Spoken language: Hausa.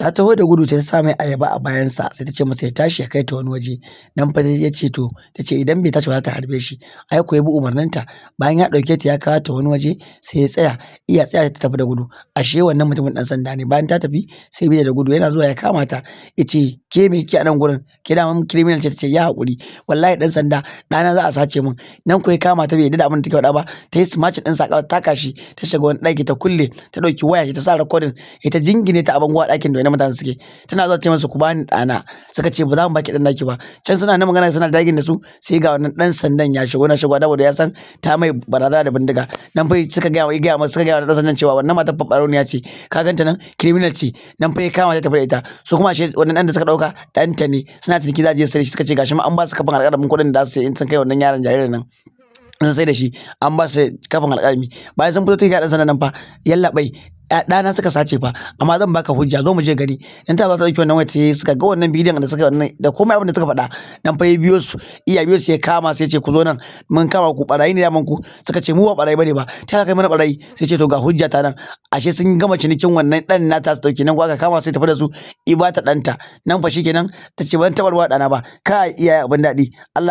ta taho da gudu sai ta sa mai ayaba a bayansa sai ta ce masa ya tashi ya kai ta wani waje. Nan fa ya ce to ta ce idan bai tashi ba za ta harbe shi. Ai ko ya bi umarninta bayan ya ɗauke ta ya kawo ta wani waje sai ya tsaya iya tsaya ta tafi da gudu. Ashe wannan mutumin ɗan sanda ne bayan ta tafi sai bi da gudu yana zuwa ya kama ta ya ce ke me kike a nan gurin ke da mun criminal ce ta ce ya haƙuri wallahi ɗan sanda ɗana za a sace min. Nan ko ya kama ta bai yarda da abin da take faɗa ba ta yi smacin ɗin sa ta kashi ta shiga wani ɗaki ta kulle ta ɗauki waya ta sa recording ita jingine ta a bango a ɗakin da wani mutane suke tana zuwa ce masa ku bani ɗana suka ce ba za mu baki ɗan naki ba can suna na magana suna dagin da su sai ga wannan ɗan sandan ya shigo saboda ya san ta mai barazana da bindiga. Nan fa suka gaya masa suka gaya wa ɗan sandan cewa wannan matar faɓaroniya ce ka ganta nan criminal ce. Nan fa ya kama ta tafi da ita su kuma ashe wannan ɗan da suka ɗauka ɗanta ne suna ciniki za a je sai suka ce gashi ma an ba su kafin alƙalamin kuɗin da za su sai in sun kai wannan yaron jaririn nan sun sai da shi an ba su kafin alƙalami bayan sun fito ta ɗan sandan nan fa yallaɓai ɗana suka sace fa amma zan baka hujja zo mu je gari. Dan ta zo ta ɗauki wannan waya suka ga wannan bidiyon da suka wannan da komai abin da suka faɗa nan fa ya biyo su ya kama sai ce ku zo nan mun kama ku barayi ne daman ku suka ce mu ba barayi bane ba ta kai mana barayi sai ce to ga hujja ta nan ashe sun gama cinikin wannan ɗan nata su ɗauki nan aka kama sai tafi da su ibata ɗanta nan fa shikenan ta ce ban taɓa ruwa ɗana ba ka iyaye abin daɗi Allah